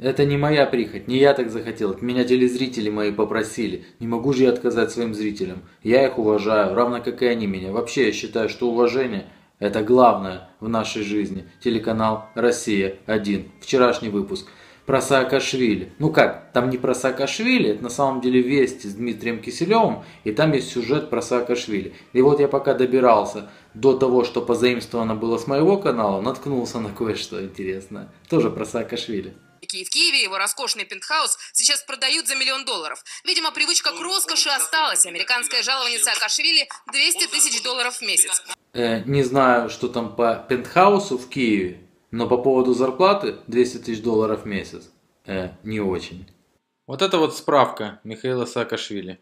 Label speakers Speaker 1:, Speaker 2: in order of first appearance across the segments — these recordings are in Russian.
Speaker 1: Это не моя прихоть, не я так захотел, это меня телезрители мои попросили. Не могу же я отказать своим зрителям. Я их уважаю, равно как и они меня. Вообще я считаю, что уважение – это главное в нашей жизни. Телеканал «Россия-1». Вчерашний выпуск. Про Саакашвили. Ну как, там не про Саакашвили, это на самом деле «Вести» с Дмитрием Киселевым, и там есть сюжет про Саакашвили. И вот я пока добирался до того, что позаимствовано было с моего канала, наткнулся на кое-что интересное. Тоже про Саакашвили.
Speaker 2: В Киеве его роскошный пентхаус сейчас продают за $1 миллион. Видимо, привычка к роскоши осталась. Американское жалование Саакашвили $200 тысяч в месяц.
Speaker 1: Не знаю, что там по пентхаусу в Киеве, но по поводу зарплаты $200 тысяч в месяц не очень. Вот это вот справка Михаила Саакашвили.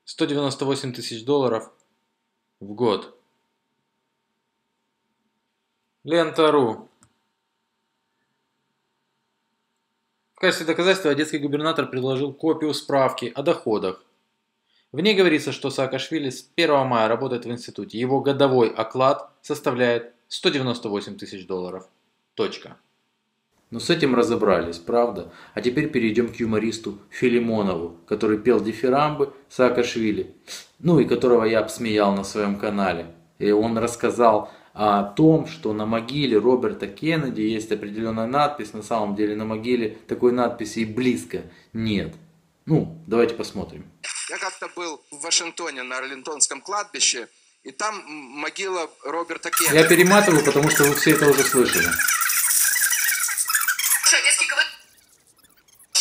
Speaker 1: $198 тысяч в год. Лента.ру. В качестве доказательства одесский губернатор предложил копию справки о доходах. В ней говорится, что Саакашвили с 1 мая работает в институте. Его годовой оклад составляет $198 тысяч. Точка. Ну с этим разобрались, правда? А теперь перейдем к юмористу Филимонову, который пел дифирамбы Саакашвили, ну и которого я обсмеял на своем канале. И он рассказал о том, что на могиле Роберта Кеннеди есть определенная надпись. На самом деле на могиле такой надписи и близко нет. Ну, давайте посмотрим.
Speaker 3: Я как-то был в Вашингтоне на Арлингтонском кладбище, и там могила Роберта Кеннеди.
Speaker 1: Я перематываю, потому что вы все это уже слышали.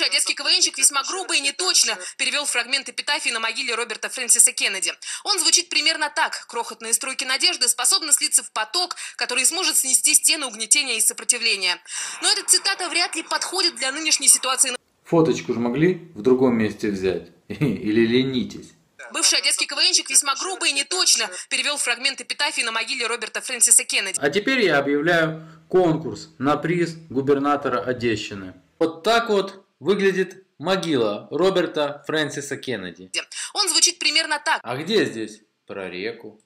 Speaker 2: Одесский КВНщик весьма грубо и неточно перевел фрагмент эпитафии на могиле Роберта Фрэнсиса Кеннеди. Он звучит примерно так. Крохотные струйки надежды способны слиться в поток, который сможет снести стены угнетения и сопротивления. Но эта цитата вряд ли подходит для нынешней ситуации.
Speaker 1: Фоточку же могли в другом месте взять? Или ленитесь?
Speaker 2: Бывший одесский КВНщик весьма грубо и неточно перевел фрагмент эпитафии на могиле Роберта Фрэнсиса Кеннеди.
Speaker 1: А теперь я объявляю конкурс на приз губернатора Одещины. Вот так вот выглядит могила Роберта Фрэнсиса Кеннеди.
Speaker 2: Он звучит примерно так.
Speaker 1: А где здесь про реку?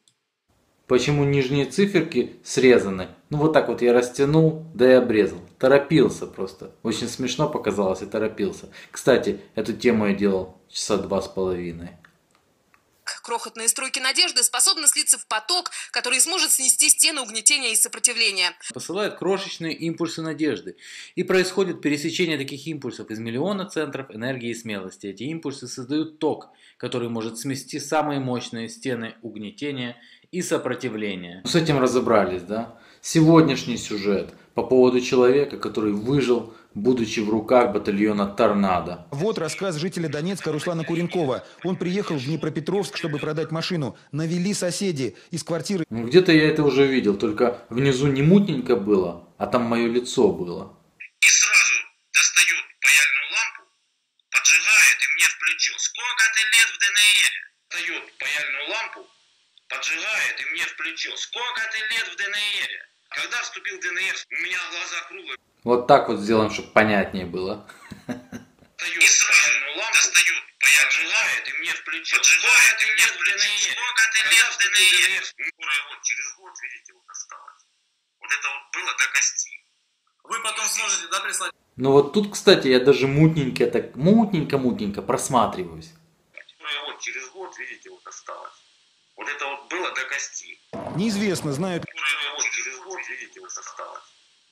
Speaker 1: Почему нижние циферки срезаны? Ну вот так вот я растянул, да и обрезал. Торопился просто. Очень смешно показалось и торопился. Кстати, эту тему я делал часа 2,5.
Speaker 2: Крохотные струйки надежды способны слиться в поток, который сможет снести стены угнетения и сопротивления.
Speaker 1: Посылают крошечные импульсы надежды. И происходит пересечение таких импульсов из миллиона центров энергии и смелости. Эти импульсы создают ток, который может смести самые мощные стены угнетения и сопротивления. С этим разобрались, да? Сегодняшний сюжет по поводу человека, который выжил, будучи в руках батальона «Торнадо».
Speaker 4: Вот рассказ жителя Донецка Руслана Куренкова. Он приехал в Днепропетровск, чтобы продать машину. Навели соседи из квартиры.
Speaker 1: Ну, где-то я это уже видел, только внизу не мутненько было, а там мое лицо было.
Speaker 5: И сразу достает паяльную лампу, поджигает и мне в плечо. Сколько ты лет в ДНР? Дает паяльную лампу, поджигает и мне в плечо. Сколько ты лет в ДНР? Когда вступил в ДНР, у меня глаза круглые.
Speaker 1: Вот так вот сделаем, чтобы понятнее было.
Speaker 5: И сразу достает, поджигает и мне в плечо. Поджигает и мне в плечо. Сколько ты лет в ДНР? Вот через год, видите, вот осталось. Вот это вот было до кости. Вы потом сможете, да, прислать?
Speaker 1: Ну вот тут, кстати, я даже мутненько, так мутненько просматриваюсь.
Speaker 5: Вот через год, видите, вот осталось. Вот это вот было до кости.
Speaker 4: Неизвестно, знают.
Speaker 5: Вот через год, видите, вот осталось.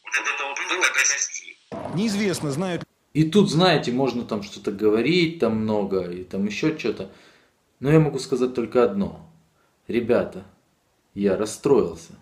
Speaker 5: Вот это вот было до кости.
Speaker 4: Неизвестно, знают.
Speaker 1: И тут, знаете, можно там что-то говорить, там много, и там еще что-то. Но я могу сказать только одно. Ребята, я расстроился.